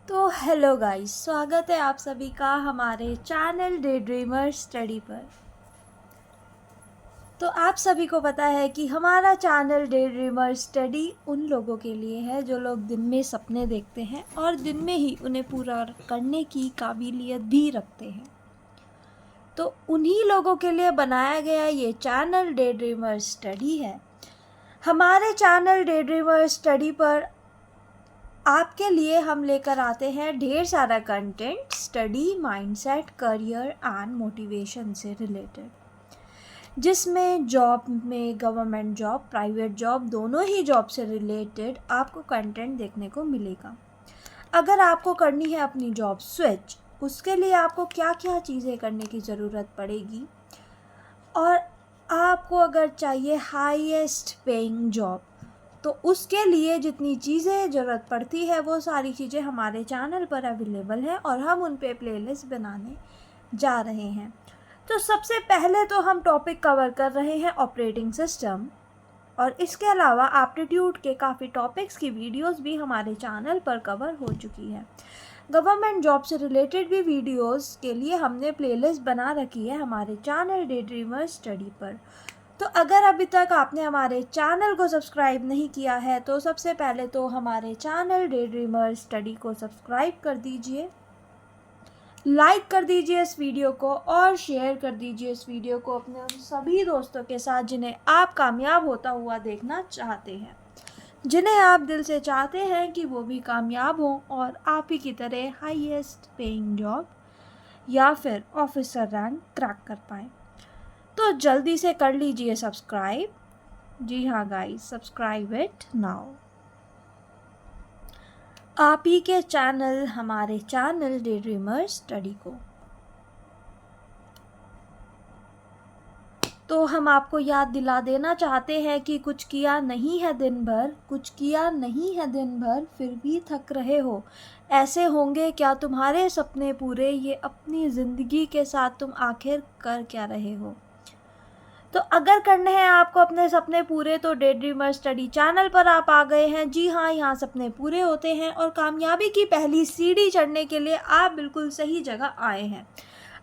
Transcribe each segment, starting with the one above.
तो hello guys, स्वागत है आप सभी का हमारे चैनल डे ड्रीमर स्टडी पर। तो आप सभी को पता है कि हमारा चैनल डे ड्रीमर स्टडी उन लोगों के लिए है जो लोग दिन में सपने देखते हैं और दिन में ही उन्हें पूरा करने की काबिलियत भी रखते हैं। तो उन्हीं लोगों के लिए बनाया गया ये चैनल डे ड्रीमर स्टडी है। हमारे चैनल डे ड्रीमर स्टडी पर आपके लिए हम लेकर आते हैं ढेर सारा content study, mindset, career and motivation से रिलेटेड, जिसमें जॉब में गवर्नमेंट जॉब, प्राइवेट जॉब, दोनों ही जॉब से रिलेटेड आपको कंटेंट देखने को मिलेगा। अगर आपको करनी है अपनी जॉब स्विच, उसके लिए आपको क्या क्या चीज़ें करने की ज़रूरत पड़ेगी, और आपको अगर चाहिए हाईएस्ट पेइंग जॉब, तो उसके लिए जितनी चीज़ें ज़रूरत पड़ती है वो सारी चीज़ें हमारे चैनल पर अवेलेबल हैं और हम उन पे प्लेलिस्ट बनाने जा रहे हैं। तो सबसे पहले तो हम टॉपिक कवर कर रहे हैं ऑपरेटिंग सिस्टम, और इसके अलावा एप्टीट्यूड के काफ़ी टॉपिक्स की वीडियोस भी हमारे चैनल पर कवर हो चुकी है। गवर्नमेंट जॉब से रिलेटेड भी वीडियोस के लिए हमने प्लेलिस्ट बना रखी है हमारे चैनल डे ड्रीमर स्टडी पर। तो अगर अभी तक आपने हमारे चैनल को सब्सक्राइब नहीं किया है तो सबसे पहले तो हमारे चैनल डे ड्रीमर स्टडी को सब्सक्राइब कर दीजिए, लाइक कर दीजिए इस वीडियो को और शेयर कर दीजिए इस वीडियो को अपने उन सभी दोस्तों के साथ जिन्हें आप कामयाब होता हुआ देखना चाहते हैं, जिन्हें आप दिल से चाहते हैं कि वो भी कामयाब हों और आप ही की तरह हाईएस्ट पेइंग जॉब या फिर ऑफिसर रैंक क्रैक कर पाएँ। तो जल्दी से कर लीजिए सब्सक्राइब। जी हाँ गाइस, सब्सक्राइब इट नाउ। आप ही के चैनल, हमारे चैनल डे ड्रीमर स्टडी को। तो हम आपको याद दिला देना चाहते हैं कि कुछ किया नहीं है दिन भर, कुछ किया नहीं है दिन भर, फिर भी थक रहे हो। ऐसे होंगे क्या तुम्हारे सपने पूरे, ये अपनी ज़िंदगी के साथ तुम आखिर कर क्या रहे हो। तो अगर करने हैं आपको अपने सपने पूरे तो डे ड्रीमर स्टडी चैनल पर आप आ गए हैं। जी हाँ, यहाँ सपने पूरे होते हैं और कामयाबी की पहली सीढ़ी चढ़ने के लिए आप बिल्कुल सही जगह आए हैं।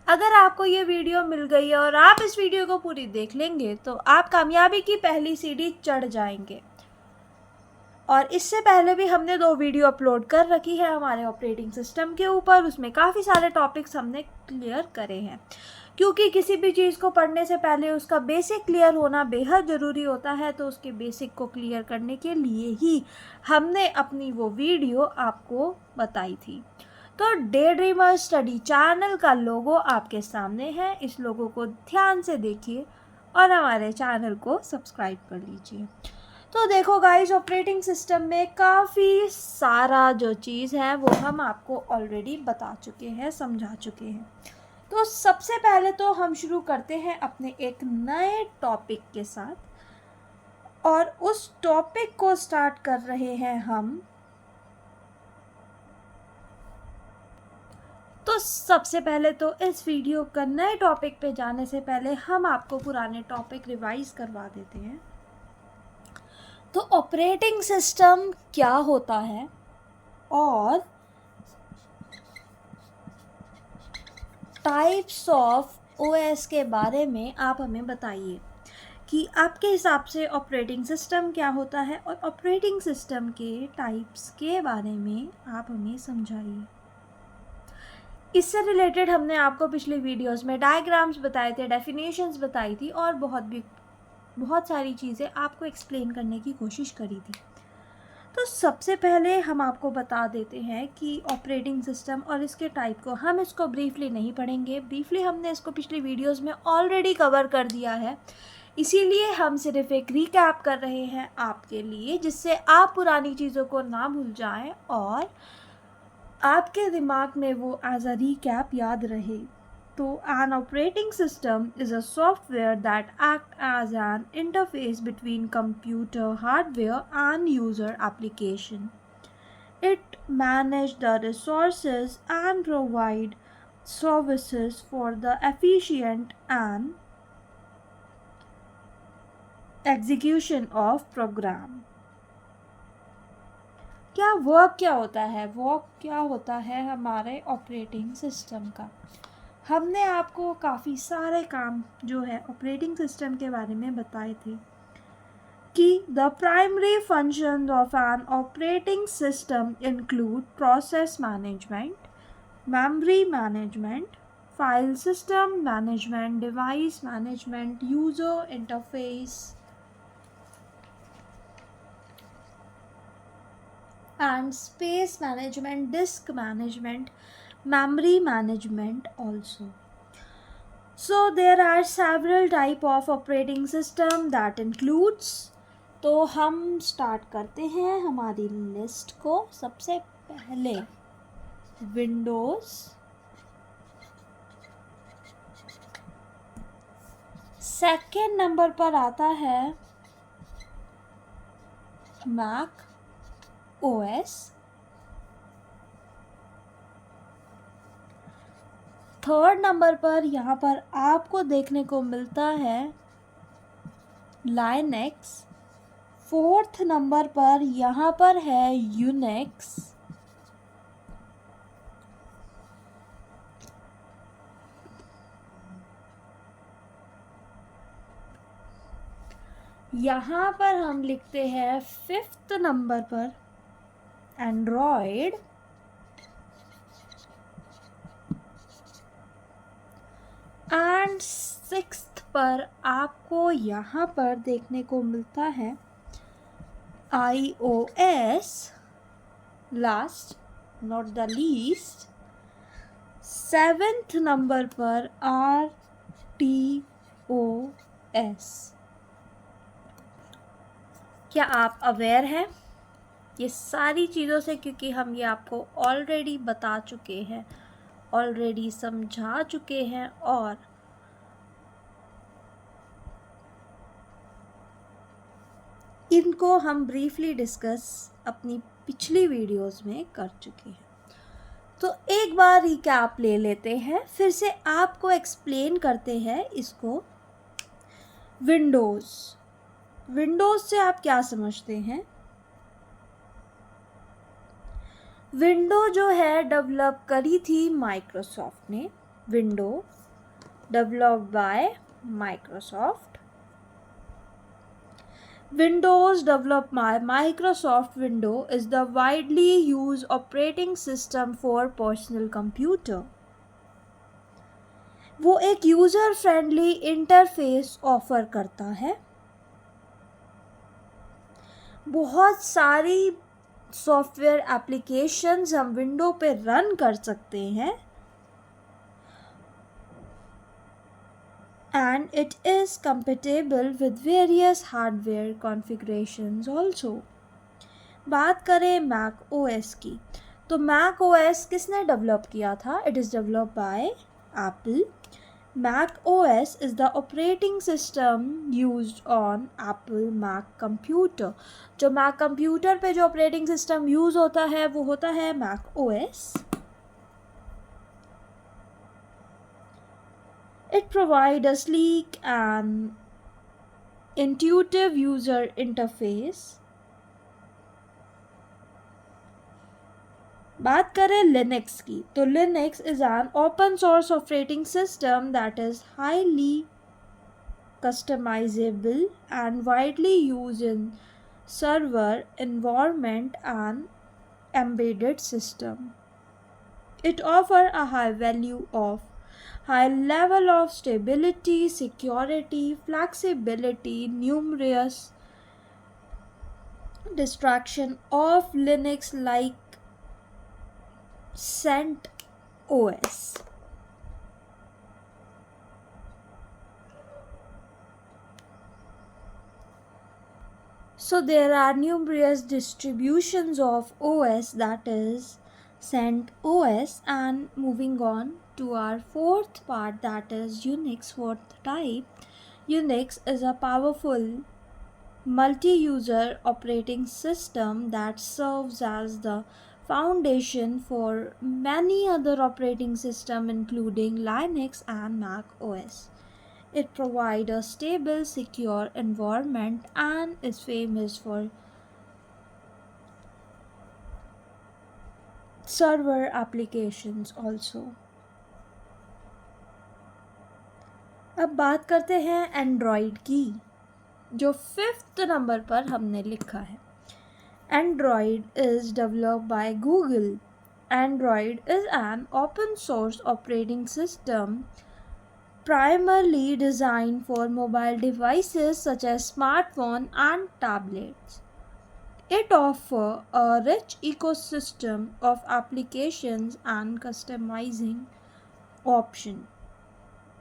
अगर आपको ये वीडियो मिल गई है और आप इस वीडियो को पूरी देख लेंगे तो आप कामयाबी की पहली सीढ़ी चढ़ जाएंगे। और इससे पहले भी हमने 2 वीडियो अपलोड कर रखी है हमारे ऑपरेटिंग सिस्टम के ऊपर, उसमें काफ़ी सारे टॉपिक्स हमने क्लियर करे हैं, क्योंकि किसी भी चीज़ को पढ़ने से पहले उसका बेसिक क्लियर होना बेहद ज़रूरी होता है। तो उसके बेसिक को क्लियर करने के लिए ही हमने अपनी वो वीडियो आपको बताई थी। तो डे ड्रीमर स्टडी चैनल का लोगो आपके सामने है, इस लोगो को ध्यान से देखिए और हमारे चैनल को सब्सक्राइब कर लीजिए। तो देखो गाइस, ऑपरेटिंग सिस्टम में काफ़ी सारा जो चीज़ है वो हम आपको ऑलरेडी बता चुके हैं, समझा चुके हैं। तो सबसे पहले तो हम शुरू करते हैं अपने एक नए टॉपिक के साथ, और उस टॉपिक को स्टार्ट कर रहे हैं हम। तो सबसे पहले तो इस वीडियो का नए टॉपिक पे जाने से पहले हम आपको पुराने टॉपिक रिवाइज करवा देते हैं। तो ऑपरेटिंग सिस्टम क्या होता है और टाइप्स ऑफ ओएस के बारे में आप हमें बताइए कि आपके हिसाब से ऑपरेटिंग सिस्टम क्या होता है और ऑपरेटिंग सिस्टम के टाइप्स के बारे में आप हमें समझाइए। इससे रिलेटेड हमने आपको पिछले वीडियोस में डायग्राम्स बताए थे, डेफिनेशंस बताई थी और बहुत सारी चीज़ें आपको एक्सप्लेन करने की कोशिश करी थी। तो सबसे पहले हम आपको बता देते हैं कि ऑपरेटिंग सिस्टम और इसके टाइप को, हम इसको ब्रीफली नहीं पढ़ेंगे, ब्रीफली हमने इसको पिछले वीडियोस में ऑलरेडी कवर कर दिया है, इसीलिए हम सिर्फ एक रिकैप कर रहे हैं आपके लिए, जिससे आप पुरानी चीज़ों को ना भूल जाएं और आपके दिमाग में वो एज अ रिकैप याद रहे। तो an operating system is a software that acts as an interface between computer hardware and user application. It manages the resources and provide services for the efficient and execution of program. क्या होता है, work क्या होता है हमारे operating system का। हमने आपको काफ़ी सारे काम जो है ऑपरेटिंग सिस्टम के बारे में बताए थे कि the primary function of an operating system include process management, memory management, file system management, device management, user interface, and space management, disk management, memory management also. So there are several type of operating system that includes. तो हम start करते हैं हमारी list को। सबसे पहले Windows, second number पर आता है मैक ओएस, थर्ड नंबर पर यहाँ पर आपको देखने को मिलता है लाइनेक्स, फोर्थ नंबर पर यहाँ पर है यूनिक्स, यहाँ पर हम लिखते हैं फिफ्थ नंबर पर एंड्रॉयड, एंड सिक्स्थ पर आपको यहाँ पर देखने को मिलता है iOS, last not the least, seventh number पर RTOS। क्या आप अवेयर हैं ये सारी चीज़ों से, क्योंकि हम ये आपको ऑलरेडी बता चुके हैं, ऑलरेडी समझा चुके हैं और इनको हम ब्रीफली डिस्कस अपनी पिछली वीडियोस में कर चुके हैं। तो एक बार रिकैप ले लेते हैं, फिर से आपको एक्सप्लेन करते हैं इसको। विंडोज़ से आप क्या समझते हैं? विंडो जो है डेवलप करी थी माइक्रोसॉफ्ट ने, window developed by Microsoft. Windows developed by Microsoft Windows is the widely used operating system for personal computer. वो एक यूज़र फ्रेंडली इंटरफेस ऑफर करता है। बहुत सारी सॉफ्टवेयर एप्लीकेशंस हम विंडो पे रन कर सकते हैं and it is compatible with various hardware configurations also. बात करें मैक ओएस की, तो मैक ओएस किसने डेवलप किया था? It is developed by Apple. Mac OS is the operating system used on Apple Mac computer. जो मैक कंप्यूटर पे जो ऑपरेटिंग सिस्टम यूज़ होता है वो होता है Mac OS. It provides a sleek and intuitive user interface. बात करें लिनक्स की, तो Linux is an open source operating system that is highly customizable and widely used in server environment and embedded system. It offers a high level of stability, security, flexibility, numerous distraction of Linux like CentOS. So there are numerous distributions of OS, that is CentOS, and moving on to our fourth part, that is Unix, fourth type. Unix is a powerful multi-user operating system that serves as the foundation for many other operating systems including Linux and Mac OS. It provides a stable, secure environment and is famous for server applications also. अब बात करते हैं Android की, जो 5th number पर हमने लिखा है. Android is developed by Google. Android is an open source operating system primarily designed for mobile devices such as smartphones and tablets. It offers a rich ecosystem of applications and customizing options.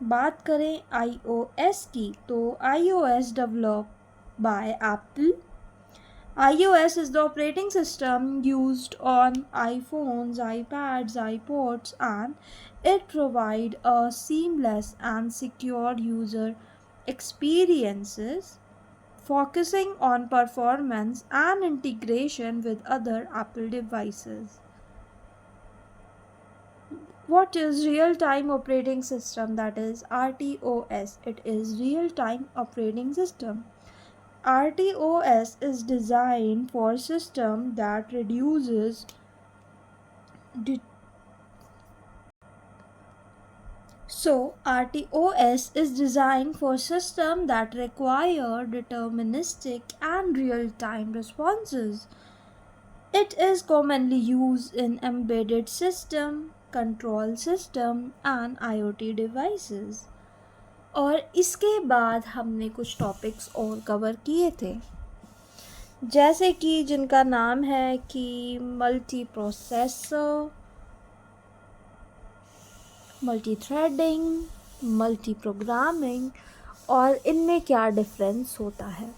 बात करें iOS की, तो iOS developed by Apple. iOS is the operating system used on iPhones, iPads, iPods, and it provides a seamless and secure user experiences, focusing on performance and integration with other Apple devices. What is real-time operating system? That is RTOS. It is real-time operating system. RTOS is designed for system that reduces RTOS is designed for systems that require deterministic and real-time responses. It is commonly used in embedded system, control system and IoT devices. और इसके बाद हमने कुछ topics और cover किए थे, जैसे कि जिनका नाम है कि multi processor, multi threading, multi programming और इनमें क्या डिफरेंस होता है.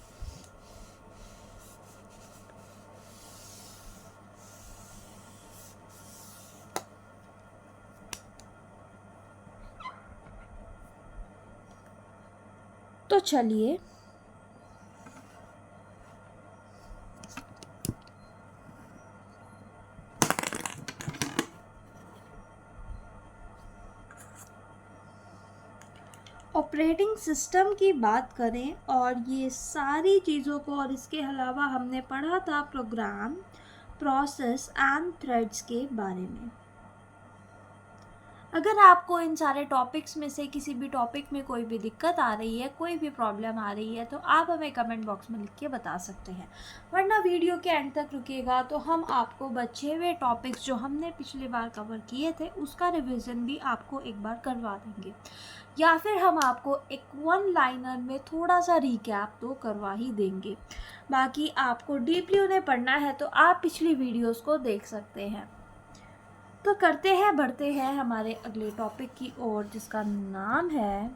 तो चलिए ऑपरेटिंग सिस्टम की बात करें, और ये सारी चीज़ों को, और इसके अलावा हमने पढ़ा था प्रोग्राम, प्रोसेस एंड थ्रेड्स के बारे में. अगर आपको इन सारे टॉपिक्स में से किसी भी टॉपिक में कोई भी दिक्कत आ रही है, कोई भी प्रॉब्लम आ रही है, तो आप हमें कमेंट बॉक्स में लिख के बता सकते हैं. वरना वीडियो के एंड तक रुकिएगा तो हम आपको बचे हुए टॉपिक्स जो हमने पिछली बार कवर किए थे उसका रिवीजन भी आपको एक बार करवा देंगे, या फिर हम आपको एक 1 लाइनर में थोड़ा सा रिकैप तो करवा ही देंगे. बाकी आपको डीपली उन्हें पढ़ना है तो आप पिछली वीडियोस को देख सकते हैं. तो बढ़ते हैं हमारे अगले टॉपिक की ओर, जिसका नाम है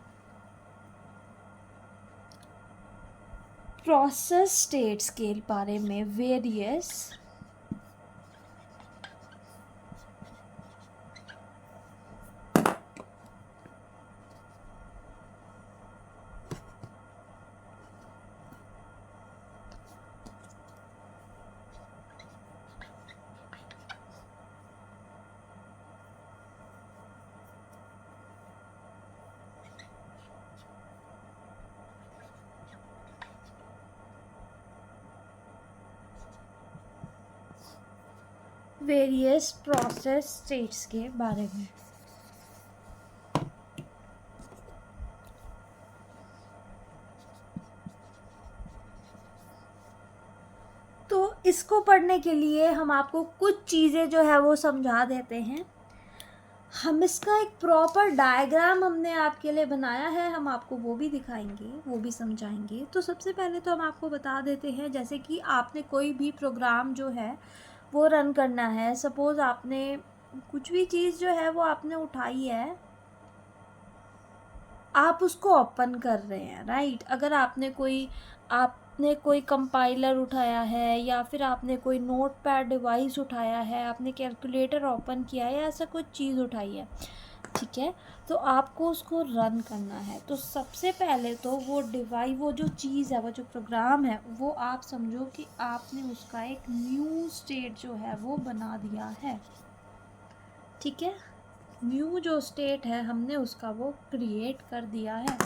प्रोसेस स्टेट्स के बारे में. वेरियस प्रोसेस स्टेट्स के बारे में. तो इसको पढ़ने के लिए हम आपको कुछ चीज़ें जो है वो समझा देते हैं. हम इसका एक प्रॉपर डायग्राम हमने आपके लिए बनाया है, हम आपको वो भी दिखाएंगे, वो भी समझाएंगे. तो सबसे पहले तो हम आपको बता देते हैं, जैसे कि आपने कोई भी प्रोग्राम जो है वो रन करना है. सपोज़ आपने कुछ भी चीज़ जो है वो आपने उठाई है, आप उसको ओपन कर रहे हैं, राइट. अगर आपने कोई कंपाइलर उठाया है, या फिर आपने कोई नोटपैड डिवाइस उठाया है, आपने कैलकुलेटर ओपन किया है, या ऐसा कोई चीज़ उठाई है, ठीक है, तो आपको उसको रन करना है. तो सबसे पहले तो वो जो चीज़ है, वो जो प्रोग्राम है, वो आप समझो कि आपने उसका एक न्यू स्टेट जो है वो बना दिया है, ठीक है. न्यू जो स्टेट है हमने उसका वो क्रिएट कर दिया है.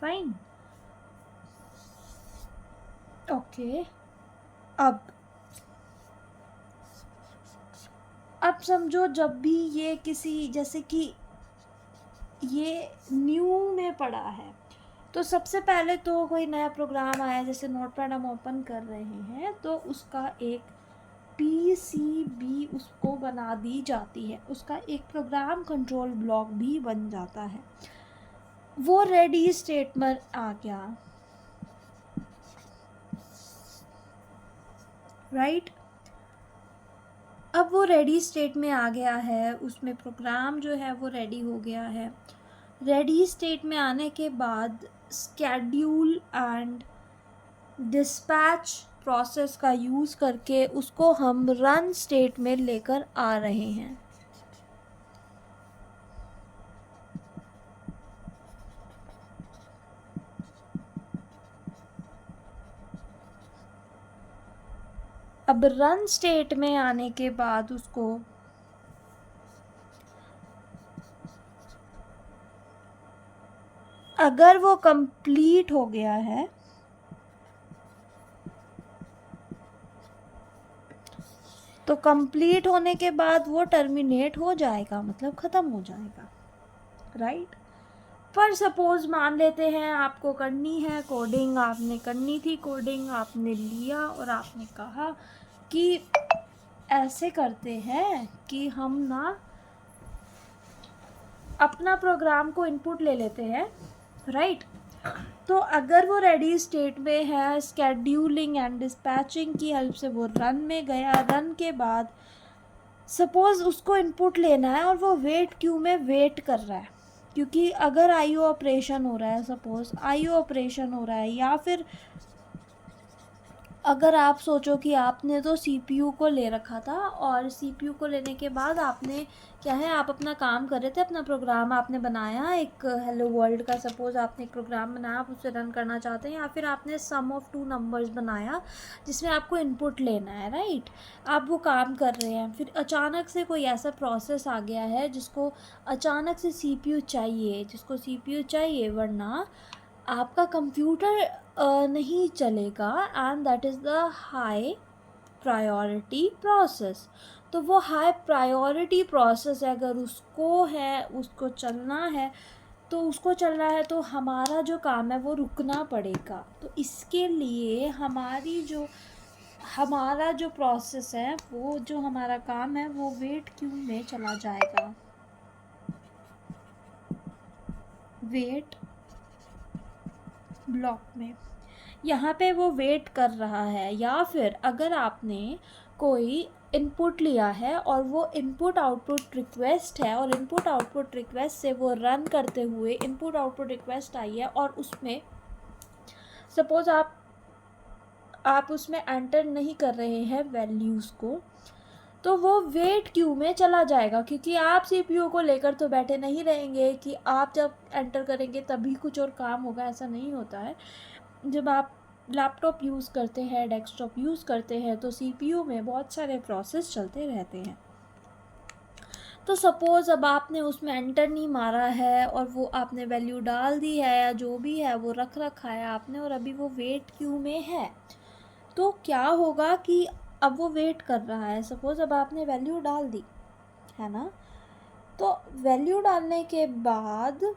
फाइन। ओके, अब समझो जब भी ये किसी, जैसे कि ये न्यू में पड़ा है, तो सबसे पहले तो कोई नया प्रोग्राम आया, जैसे नोटपैड हम ओपन कर रहे हैं, तो उसका एक PCB उसको बना दी जाती है, उसका एक प्रोग्राम कंट्रोल ब्लॉक भी बन जाता है। वो रेडी स्टेट में आ गया, राइट। अब वो रेडी स्टेट में आ गया है, उसमें प्रोग्राम जो है वो रेडी हो गया है। रेडी स्टेट में आने के बाद स्केड्यूल एंड डिस्पैच प्रोसेस का यूज़ करके उसको हम रन स्टेट में लेकर आ रहे हैं। अब रन स्टेट में आने के बाद उसको अगर वो कंप्लीट हो गया है तो कंप्लीट होने के बाद वो टर्मिनेट हो जाएगा, मतलब ख़त्म हो जाएगा, राइट। पर सपोज़ मान लेते हैं आपको करनी है कोडिंग, आपने करनी थी कोडिंग, आपने लिया और आपने कहा कि ऐसे करते हैं कि हम ना अपना प्रोग्राम को इनपुट ले लेते हैं, राइट। तो अगर वो रेडी स्टेट में है, स्केड्यूलिंग एंड डिस्पैचिंग की हेल्प से वो रन में गया, रन के बाद सपोज़ उसको इनपुट लेना है और वो वेट क्यू में वेट कर रहा है, क्योंकि अगर IO ऑपरेशन हो रहा है, सपोज़ IO ऑपरेशन हो रहा है, या फिर अगर आप सोचो कि आपने तो CPU को ले रखा था और CPU को लेने के बाद आपने क्या है, आप अपना काम कर रहे थे, अपना प्रोग्राम आपने बनाया, एक हेलो वर्ल्ड का सपोज़ आपने एक प्रोग्राम बनाया, आप उसे रन करना चाहते हैं, या फिर आपने सम ऑफ 2 नंबर्स बनाया जिसमें आपको इनपुट लेना है, राइट। आप वो काम कर रहे हैं, फिर अचानक से कोई ऐसा प्रोसेस आ गया है जिसको अचानक से CPU चाहिए, वरना आपका कंप्यूटर नहीं चलेगा, and that is the high priority process. तो वो हाई प्रायोरिटी प्रोसेस है, अगर उसको चलना है तो हमारा जो काम है वो रुकना पड़ेगा। तो इसके लिए हमारा जो प्रोसेस है, वो जो हमारा काम है वो वेट क्यू में चला जाएगा, वेट ब्लॉक में। यहाँ पे वो वेट कर रहा है, या फिर अगर आपने कोई इनपुट लिया है और वो इनपुट आउटपुट रिक्वेस्ट है, और इनपुट आउटपुट रिक्वेस्ट से वो रन करते हुए इनपुट आउटपुट रिक्वेस्ट आई है, और उसमें सपोज़ आप उसमें एंटर नहीं कर रहे हैं वैल्यूज़ को, तो वो वेट क्यू में चला जाएगा, क्योंकि आप CPU को लेकर तो बैठे नहीं रहेंगे कि आप जब एंटर करेंगे तभी कुछ और काम होगा, ऐसा नहीं होता है। जब आप लैपटॉप यूज़ करते हैं, डेस्कटॉप यूज़ करते हैं, तो CPU में बहुत सारे प्रोसेस चलते रहते हैं। तो सपोज़ अब आपने उसमें एंटर नहीं मारा है और वो आपने वैल्यू डाल दी है, या जो भी है वो रख रखा है आपने, और अभी वो वेट क्यू में है, तो क्या होगा कि अब वो वेट कर रहा है। सपोज़ अब आपने वैल्यू डाल दी है ना, तो वैल्यू डालने के बाद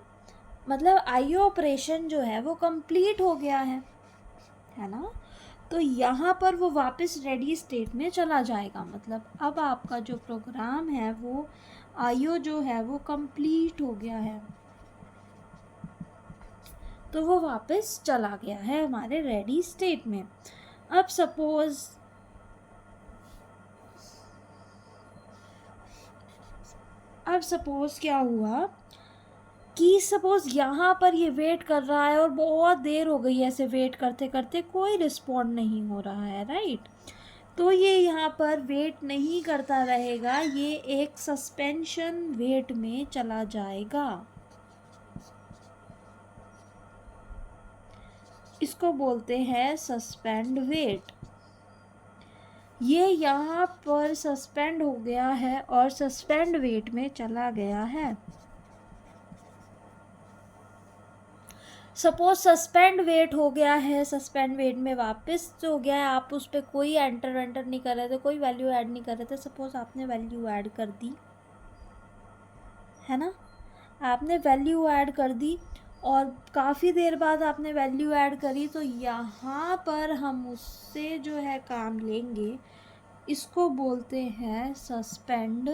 मतलब IO ऑपरेशन जो है वो कंप्लीट हो गया है ना, तो यहाँ पर वो वापस रेडी स्टेट में चला जाएगा, मतलब अब आपका जो प्रोग्राम है वो IO जो है वो कंप्लीट हो गया है, तो वो वापस चला गया है हमारे रेडी स्टेट में। अब सपोज़ क्या हुआ कि सपोज़ यहाँ पर ये वेट कर रहा है और बहुत देर हो गई है ऐसे वेट करते करते, कोई रिस्पॉन्ड नहीं हो रहा है, राइट। तो ये यहाँ पर वेट नहीं करता रहेगा, ये एक सस्पेंशन वेट में चला जाएगा, इसको बोलते हैं सस्पेंड वेट। ये यहाँ पर सस्पेंड हो गया है और सस्पेंड वेट में चला गया है। सपोज सस्पेंड वेट हो गया है, सस्पेंड वेट में वापस हो गया है, आप उस पर कोई एंटर वेंटर नहीं कर रहे थे, कोई वैल्यू ऐड नहीं कर रहे थे, सपोज आपने वैल्यू ऐड कर दी है ना, आपने वैल्यू ऐड कर दी और काफ़ी देर बाद आपने वैल्यू ऐड करी, तो यहाँ पर हम उससे जो है काम लेंगे, इसको बोलते हैं सस्पेंड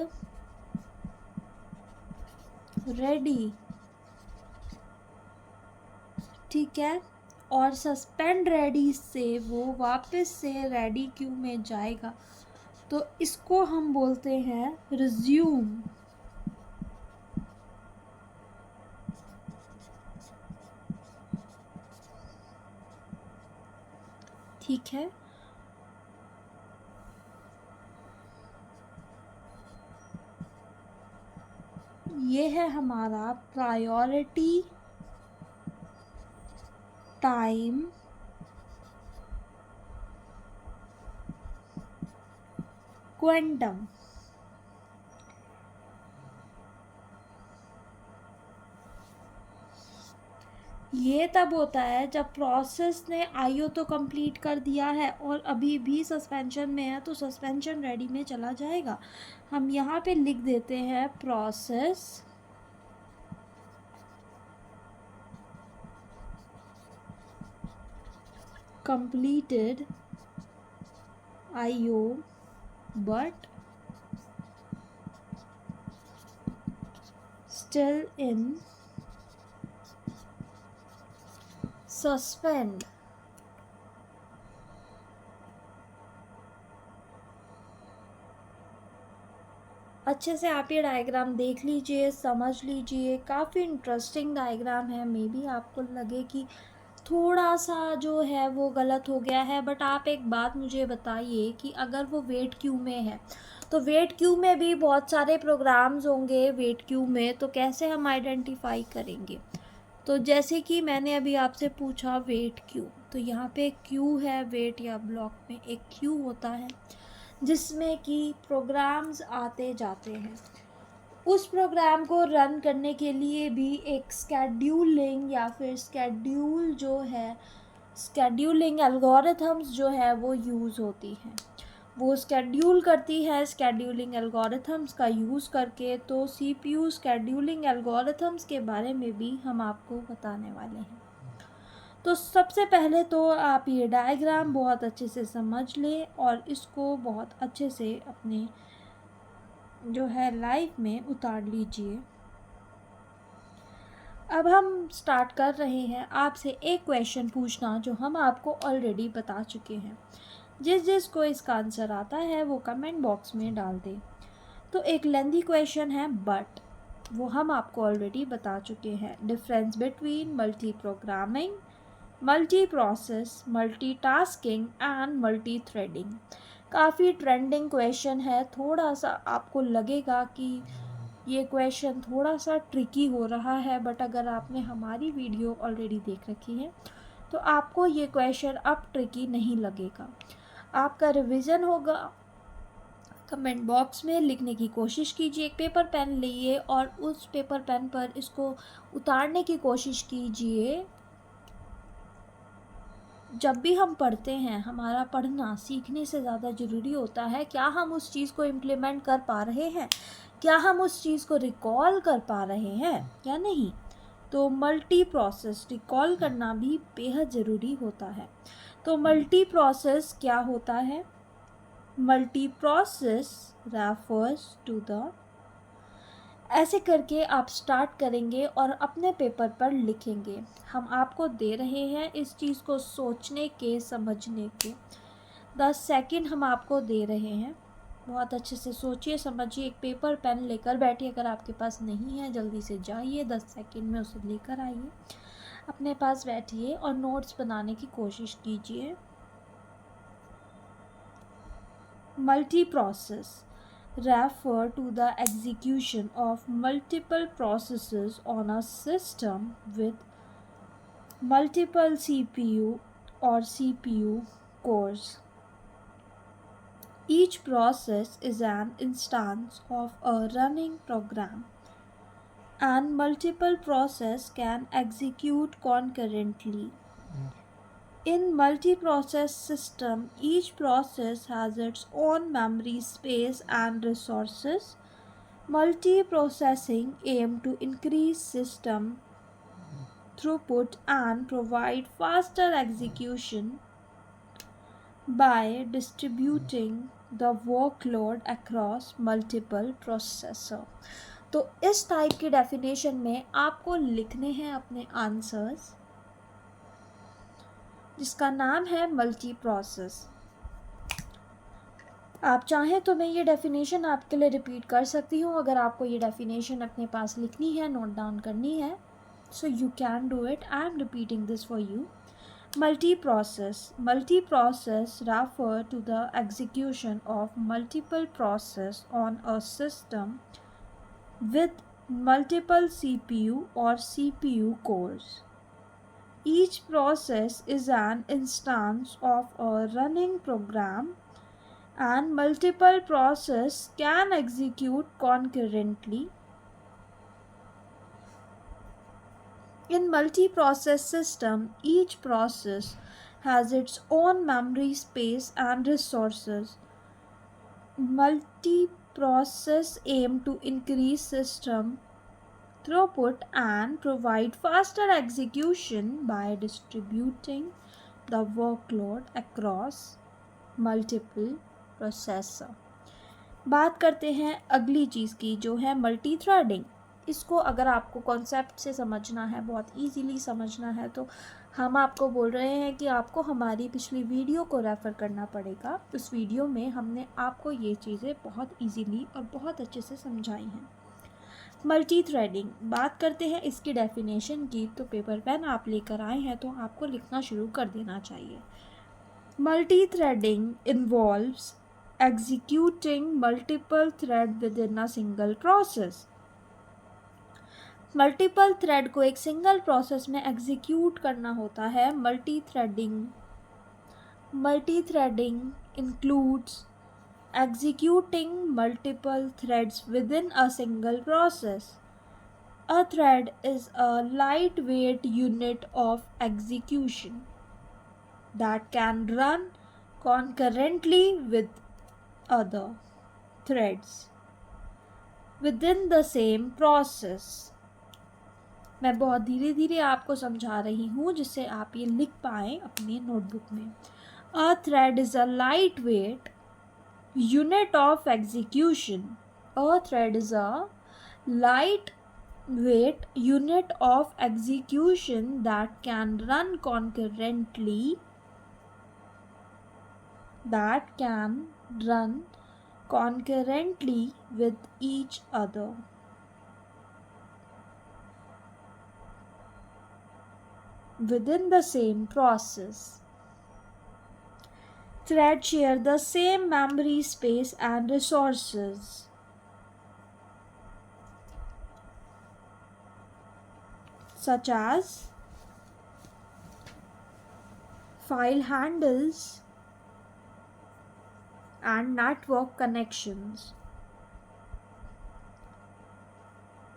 रेडी, ठीक है। और सस्पेंड रेडी से वो वापस से रेडी क्यू में जाएगा, तो इसको हम बोलते हैं रिज्यूम, ठीक है। ये है हमारा प्रायोरिटी टाइम क्वांटम। ये तब होता है जब प्रोसेस ने आईओ तो कंप्लीट कर दिया है और अभी भी सस्पेंशन में है, तो सस्पेंशन रेडी में चला जाएगा। हम यहाँ पे लिख देते हैं process completed IO but still in suspend। अच्छे से आप ये डायग्राम देख लीजिए, समझ लीजिए, काफ़ी इंटरेस्टिंग डायग्राम है। मे बी आपको लगे कि थोड़ा सा जो है वो गलत हो गया है, बट आप एक बात मुझे बताइए कि अगर वो वेट क्यू में है, तो वेट क्यू में भी बहुत सारे प्रोग्राम्स होंगे वेट क्यू में, तो कैसे हम आइडेंटिफाई करेंगे? तो जैसे कि मैंने अभी आपसे पूछा वेट क्यू, तो यहाँ पे क्यू है, वेट या ब्लॉक में एक क्यू होता है जिसमें कि प्रोग्राम्स आते जाते हैं। उस प्रोग्राम को रन करने के लिए भी एक स्केड्यूलिंग या फिर स्केड्यूल जो है, स्केड्यूलिंग एल्गोरिथम्स जो है वो यूज़ होती हैं, वो स्केड्यूल करती है स्केड्यूलिंग एल्गोरिथम्स का यूज़ करके। तो सीपीयू स्केड्यूलिंग एल्गोरिथम्स के बारे में भी हम आपको बताने वाले हैं। तो सबसे पहले तो आप ये डायग्राम बहुत अच्छे से समझ लें और इसको बहुत अच्छे से अपने जो है लाइफ में उतार लीजिए। अब हम स्टार्ट कर रहे हैं आपसे एक क्वेश्चन पूछना जो हम आपको ऑलरेडी बता चुके हैं। जिसको इसका आंसर आता है वो कमेंट बॉक्स में डाल दे। तो एक लेंथी क्वेश्चन है बट वो हम आपको ऑलरेडी बता चुके हैं। Difference between multi programming, multi process, multi tasking and multi threading. काफ़ी ट्रेंडिंग क्वेश्चन है। थोड़ा सा आपको लगेगा कि ये क्वेश्चन थोड़ा सा ट्रिकी हो रहा है, बट अगर आपने हमारी वीडियो ऑलरेडी देख रखी है तो आपको ये क्वेश्चन अब ट्रिकी नहीं लगेगा। आपका रिवीजन होगा। कमेंट बॉक्स में लिखने की कोशिश कीजिए, एक पेपर पेन लिए और उस पेपर पेन पर इसको उतारने की कोशिश कीजिए। जब भी हम पढ़ते हैं, हमारा पढ़ना सीखने से ज़्यादा ज़रूरी होता है। क्या हम उस चीज़ को इम्प्लीमेंट कर पा रहे हैं, क्या हम उस चीज़ को रिकॉल कर पा रहे हैं या नहीं। तो मल्टी प्रोसेस रिकॉल करना भी बेहद ज़रूरी होता है। तो मल्टी प्रोसेस क्या होता है? Multi process refers to the, ऐसे करके आप स्टार्ट करेंगे और अपने पेपर पर लिखेंगे। हम आपको दे रहे हैं इस चीज़ को सोचने के, समझने के 10 सेकंड हम आपको दे रहे हैं। बहुत अच्छे से सोचिए, समझिए, एक पेपर पेन लेकर बैठिए। अगर आपके पास नहीं है जल्दी से जाइए, 10 सेकंड में उसे लेकर आइए, अपने पास बैठिए और नोट्स बनाने की कोशिश कीजिए। Multi process refer to the execution of multiple processes on a system with multiple CPU or CPU cores. Each process is an instance of a running program and multiple process can execute concurrently. In multi-process system, each process has its own memory space and resources. Multiprocessing aim to increase system throughput and provide faster execution by distributing the workload across multiple processor. तो इस type की definition में आपको लिखने हैं अपने answers, जिसका नाम है मल्टी प्रोसेस। आप चाहें तो मैं ये डेफिनेशन आपके लिए रिपीट कर सकती हूँ, अगर आपको ये डेफिनेशन अपने पास लिखनी है, नोट डाउन करनी है, so you can do it. I am repeating this for you. Multiprocess. Multiprocess refer to the execution of multiple process on a system with multiple CPU or CPU cores. Each process is an instance of a running program, and multiple processes can execute concurrently. In multi-process system, each process has its own memory space and resources. Multi-process aim to increase system throughput and provide faster execution by distributing the workload across multiple processor. बात करते हैं अगली चीज़ की, जो है multi threading. इसको अगर आपको कॉन्सेप्ट से समझना है, बहुत इजीली समझना है, तो हम आपको बोल रहे हैं कि आपको हमारी पिछली वीडियो को रेफ़र करना पड़ेगा। उस वीडियो में हमने आपको ये चीज़ें बहुत इजीली और बहुत अच्छे से समझाई हैं। मल्टी थ्रेडिंग, बात करते हैं इसकी डेफिनेशन की, तो पेपर पेन आप लेकर आए हैं तो आपको लिखना शुरू कर देना चाहिए। Multi threading involves executing multiple thread within a single process. Multiple thread को एक सिंगल प्रोसेस में एग्जीक्यूट करना होता है multi threading includes executing multiple threads within a single process. A thread is a lightweight unit of execution that can run concurrently with other threads within the same process. मैं बहुत धीरे धीरे आपको समझा रही हूँ जिससे आप ये लिख पाएँ अपने नोटबुक में। A thread is a lightweight unit of execution. A thread is a lightweight unit of execution that can run concurrently with each other. Within the same process. Threads share the same memory space and resources. Such as file handles and network connections.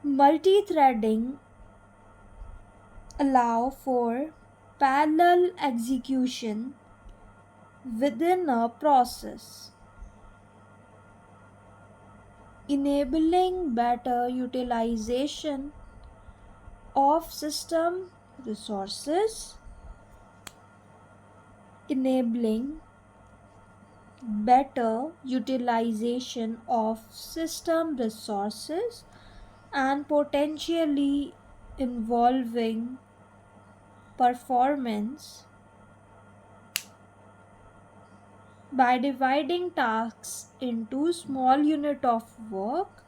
Multi-threading allow for parallel execution within a process, enabling better utilization of system resources, and potentially involving performance by dividing tasks into small units of work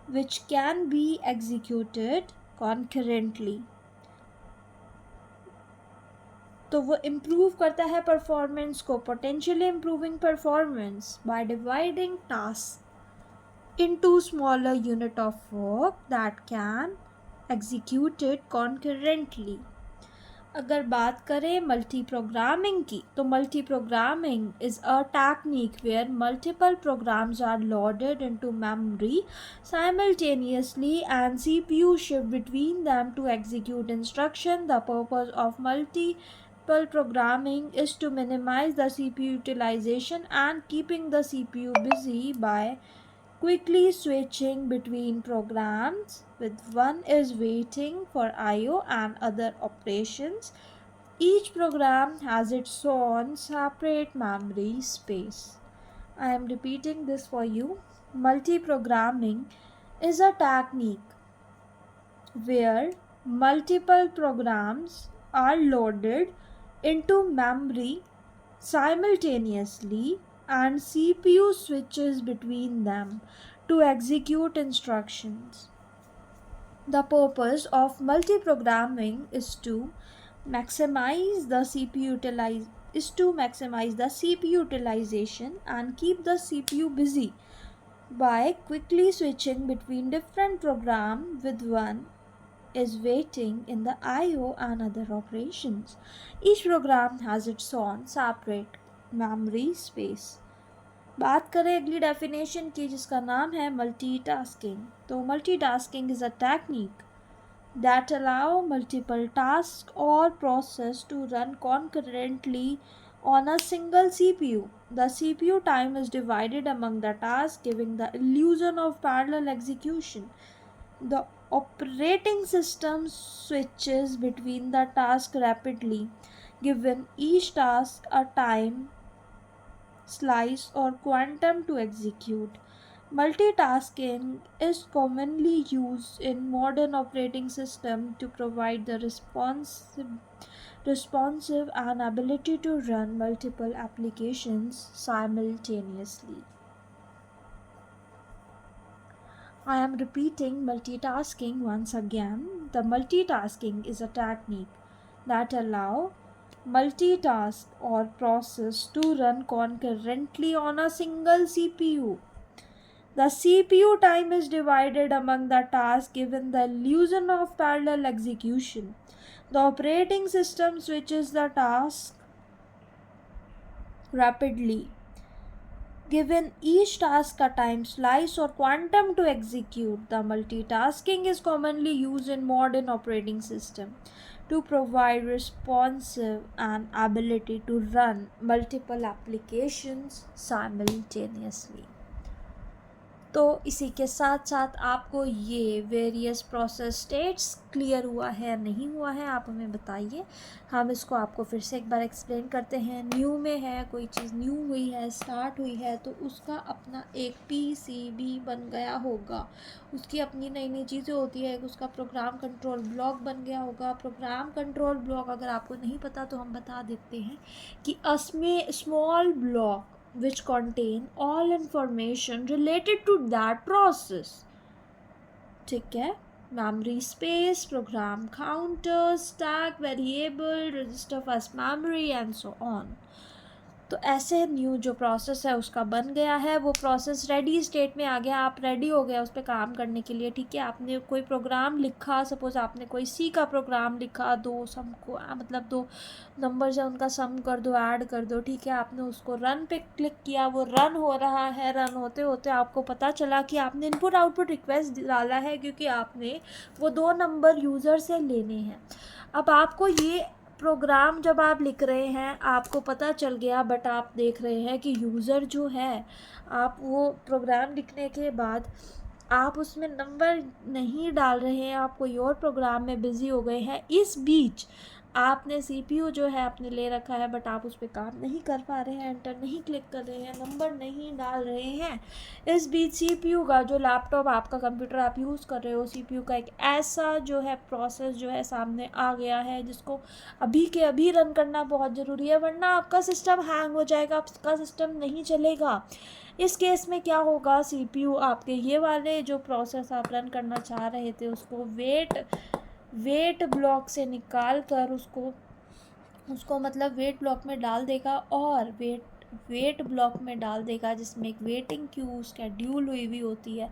which can be executed concurrently. तो वो improve करता है performance को, potentially improving performance by dividing tasks into smaller unit of work that can execute it concurrently. अगर बात करें multi programming की, तो multi programming is a technique where multiple programs are loaded into memory simultaneously and CPU shift between them to execute instruction. The purpose of multiple programming is to minimize the CPU utilization and keeping the CPU busy by quickly switching between programs with one is waiting for IO and other operations. Each program has its own separate memory space. I am repeating this for you. Multi-programming is a technique where multiple programs are loaded into memory simultaneously and CPU switches between them to execute instructions. The purpose of multiprogramming is to maximize the CPU utilization and keep the CPU busy by quickly switching between different programs with one is waiting in the IO and other operations. Each program has its own separate memory space. बात करें अगली definition की, जिसका नाम है multitasking. तो multitasking is a technique that allow multiple tasks or process to run concurrently on a single CPU. The CPU time is divided among the tasks, giving the illusion of parallel execution. The operating system switches between the tasks rapidly, given each task a time slice or quantum to execute. Multitasking is commonly used in modern operating systems to provide the responsive and ability to run multiple applications simultaneously. I am repeating multitasking once again. The multitasking is a technique that allow multitask or process to run concurrently on a single CPU. The CPU time is divided among the tasks, given the illusion of parallel execution. The operating system switches the task rapidly, given each task a time slice or quantum to execute. The multitasking is commonly used in modern operating systems to provide responsive and ability to run multiple applications simultaneously. तो इसी के साथ साथ आपको ये various process states clear हुआ है नहीं हुआ है, आप हमें बताइए। हम इसको आपको फिर से एक बार एक्सप्लेन करते हैं। न्यू में है, कोई चीज़ न्यू हुई है, स्टार्ट हुई है, तो उसका अपना एक PCB बन गया होगा, उसकी अपनी नई नई चीज़ें होती है, उसका प्रोग्राम कंट्रोल ब्लॉक बन गया होगा। प्रोग्राम कंट्रोल ब्लॉक अगर आपको नहीं पता तो हम बता देते हैं कि small block which contain all information related to that process. ठीक है, memory space, program counter, stack variable, register first memory and so on. तो ऐसे न्यू जो प्रोसेस है उसका बन गया है, वो प्रोसेस रेडी स्टेट में आ गया, आप रेडी हो गया उस पर काम करने के लिए। ठीक है, आपने कोई प्रोग्राम लिखा, सपोज आपने कोई सी का प्रोग्राम लिखा, दो सम को मतलब दो नंबर्स है उनका सम कर दो, ऐड कर दो। ठीक है, आपने उसको रन पे क्लिक किया, वो रन हो रहा है। रन होते होते आपको पता चला कि आपने इनपुट आउटपुट रिक्वेस्ट डाला है, क्योंकि आपने वो दो नंबर यूज़र से लेने हैं। अब आपको ये प्रोग्राम जब आप लिख रहे हैं आपको पता चल गया, बट आप देख रहे हैं कि यूज़र जो है, आप वो प्रोग्राम लिखने के बाद आप उसमें नंबर नहीं डाल रहे हैं, आप कोई और प्रोग्राम में बिज़ी हो गए हैं। इस बीच आपने CPU जो है आपने ले रखा है, बट आप उस पर काम नहीं कर पा रहे हैं, एंटर नहीं क्लिक कर रहे हैं, नंबर नहीं डाल रहे हैं। इस बीच CPU का जो लैपटॉप आपका कंप्यूटर आप यूज़ कर रहे हो, CPU का एक ऐसा जो है प्रोसेस जो है सामने आ गया है, जिसको अभी के अभी रन करना बहुत ज़रूरी है, वरना आपका सिस्टम हैंग हो जाएगा, आपका सिस्टम नहीं चलेगा। इस केस में क्या होगा, CPU आपके ये वाले जो प्रोसेस आप रन करना चाह रहे थे उसको वेट ब्लॉक से निकाल कर उसको मतलब वेट ब्लॉक में डाल देगा, और वेट ब्लॉक में डाल देगा जिसमें एक वेटिंग क्यू शेड्यूल हुई होती है,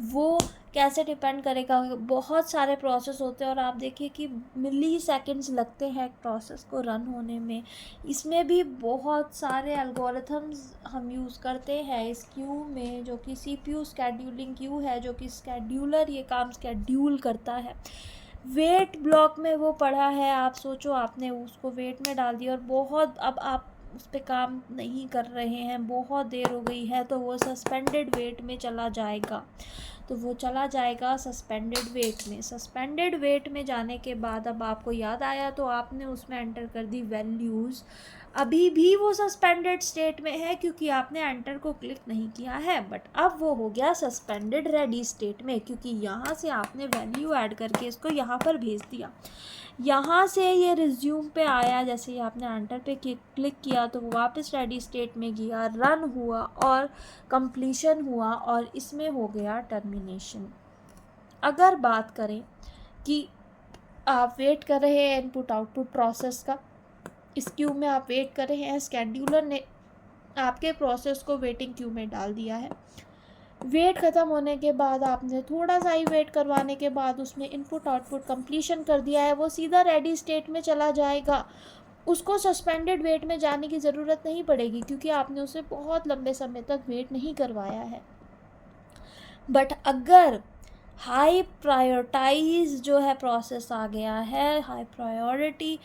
वो कैसे डिपेंड करेगा, बहुत सारे प्रोसेस होते हैं और आप देखिए कि मिली सेकेंड्स लगते हैं एक प्रोसेस को रन होने में। इसमें भी बहुत सारे एल्गोरिथम्स हम यूज़ करते हैं इस क्यू में, जो कि CPU स्केड्यूलिंग क्यू है, जो कि स्केड्यूलर ये काम स्केड्यूल करता है। वेट ब्लॉक में वो पड़ा है, आप सोचो आपने उसको वेट में डाल दिया और बहुत अब आप उस पर काम नहीं कर रहे हैं, बहुत देर हो गई है, तो वो सस्पेंडेड वेट में चला जाएगा। तो वो चला जाएगा सस्पेंडेड वेट में। सस्पेंडेड वेट में जाने के बाद अब आपको याद आया तो आपने उसमें एंटर कर दी वैल्यूज़। अभी भी वो सस्पेंडेड स्टेट में है क्योंकि आपने एंटर को क्लिक नहीं किया है, बट अब वो हो गया सस्पेंडेड रेडी स्टेट में, क्योंकि यहाँ से आपने वैल्यू ऐड करके इसको यहाँ पर भेज दिया। यहाँ से ये रिज्यूम पे आया, जैसे ही आपने एंटर पे क्लिक किया तो वो वापस रेडी स्टेट में गया, रन हुआ और कंप्लीशन हुआ और इसमें हो गया टर्मिनेशन। अगर बात करें कि आप वेट कर रहे हैं इनपुट आउटपुट प्रोसेस का, इस क्यू में आप वेट कर रहे हैं, स्केड्यूलर ने आपके प्रोसेस को वेटिंग क्यू में डाल दिया है। वेट ख़त्म होने के बाद आपने थोड़ा सा ही वेट करवाने के बाद उसमें इनपुट आउटपुट कंप्लीशन कर दिया है, वो सीधा रेडी स्टेट में चला जाएगा। उसको सस्पेंडेड वेट में जाने की ज़रूरत नहीं पड़ेगी क्योंकि आपने उसे बहुत लंबे समय तक वेट नहीं करवाया है। बट अगर हाई प्रायोरिटाइज जो है प्रोसेस आ गया है, हाई प्रायोरिटी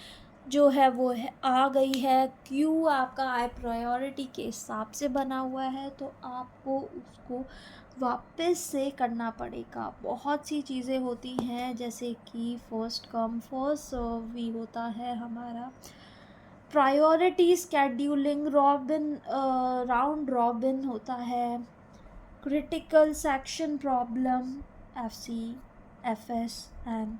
जो है वो है आ गई है, क्यू आपका हाई प्रायोरिटी के हिसाब से बना हुआ है, तो आपको उसको वापस से करना पड़ेगा। बहुत सी चीज़ें होती हैं जैसे कि फर्स्ट कम फर्स्ट सर्व भी होता है हमारा, priority scheduling, robin round robin होता है, critical section problem, FC, FS and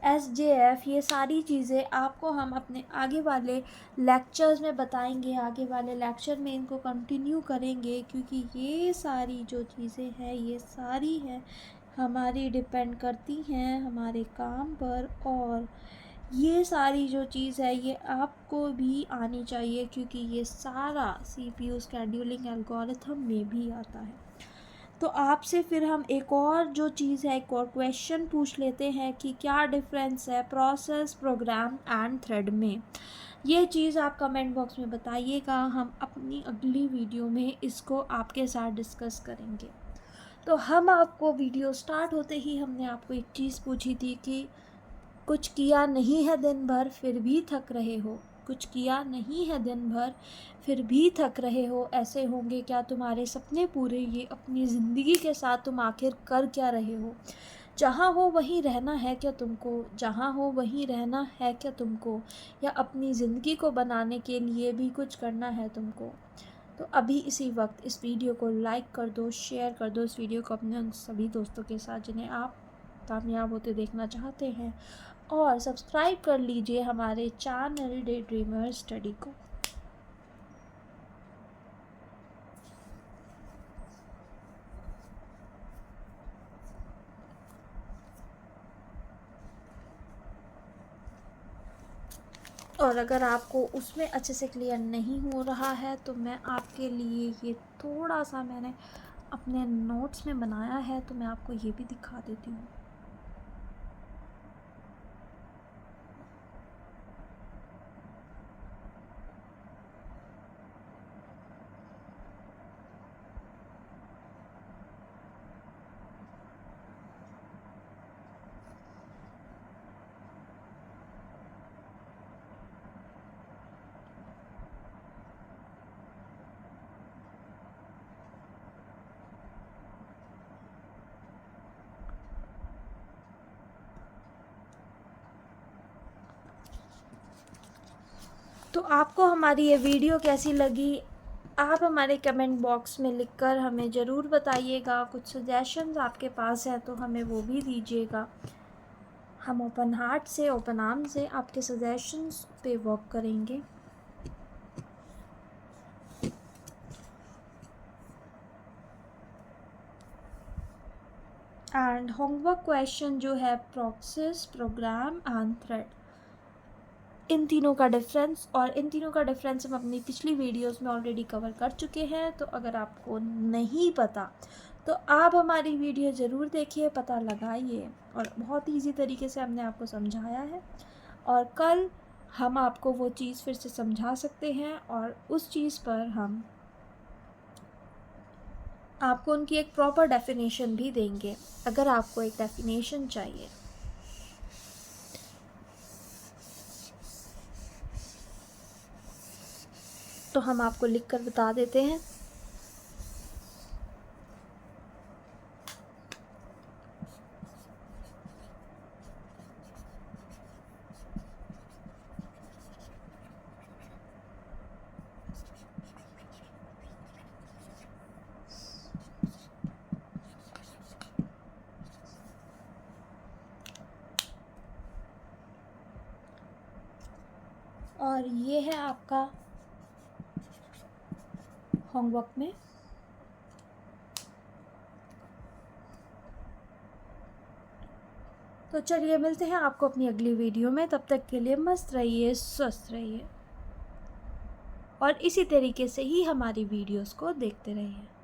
SJF। ये सारी चीज़ें आपको हम अपने आगे वाले लेक्चर्स में बताएंगे, आगे वाले लेक्चर में इनको कंटिन्यू करेंगे, क्योंकि ये सारी जो चीज़ें हैं ये सारी हैं हमारी डिपेंड करती हैं हमारे काम पर, और ये सारी जो चीज़ है ये आपको भी आनी चाहिए क्योंकि ये सारा CPU स्केड्यूलिंग एल्गोरिथम में भी आता है। तो आपसे फिर हम एक और जो चीज़ है, एक और क्वेश्चन पूछ लेते हैं कि क्या डिफरेंस है प्रोसेस, प्रोग्राम एंड थ्रेड में। ये चीज़ आप कमेंट बॉक्स में बताइएगा, हम अपनी अगली वीडियो में इसको आपके साथ डिस्कस करेंगे। तो हम आपको वीडियो स्टार्ट होते ही हमने आपको एक चीज़ पूछी थी कि कुछ किया नहीं है दिन भर फिर भी थक रहे हो, कुछ किया नहीं है दिन भर फिर भी थक रहे हो, ऐसे होंगे क्या तुम्हारे सपने पूरे, ये अपनी ज़िंदगी के साथ तुम आखिर कर क्या रहे हो, जहाँ हो वहीं रहना है क्या तुमको, जहाँ हो वहीं रहना है क्या तुमको, या अपनी ज़िंदगी को बनाने के लिए भी कुछ करना है तुमको। तो अभी इसी वक्त इस वीडियो को लाइक कर दो, शेयर कर दो इस वीडियो को अपने उन सभी दोस्तों के साथ जिन्हें आप कामयाब होते देखना चाहते हैं, और सब्सक्राइब कर लीजिए हमारे चैनल डे ड्रीमर स्टडी को। और अगर आपको उसमें अच्छे से क्लियर नहीं हो रहा है तो मैं आपके लिए ये थोड़ा सा मैंने अपने नोट्स में बनाया है, तो मैं आपको ये भी दिखा देती हूँ। तो आपको हमारी ये वीडियो कैसी लगी, आप हमारे कमेंट बॉक्स में लिखकर हमें ज़रूर बताइएगा। कुछ सजेशंस आपके पास हैं तो हमें वो भी दीजिएगा। हम ओपन हार्ट से, ओपन आर्म से आपके सजेशंस पे वर्क करेंगे। एंड होमवर्क क्वेश्चन जो है प्रोसेस, प्रोग्राम एंड थ्रेड, इन तीनों का डिफरेंस, और इन तीनों का डिफरेंस हम अपनी पिछली वीडियोस में ऑलरेडी कवर कर चुके हैं। तो अगर आपको नहीं पता तो आप हमारी वीडियो ज़रूर देखिए, पता लगाइए, और बहुत ईजी तरीके से हमने आपको समझाया है। और कल हम आपको वो चीज़ फिर से समझा सकते हैं और उस चीज़ पर हम आपको उनकी एक प्रॉपर डेफिनेशन भी देंगे, अगर आपको एक डेफिनेशन चाहिए। तो हम आपको लिख कर बता देते हैं। और ये है आपका होमवर्क में। तो चलिए मिलते हैं आपको अपनी अगली वीडियो में। तब तक के लिए मस्त रहिए, स्वस्थ रहिए और इसी तरीके से ही हमारी वीडियोस को देखते रहिए।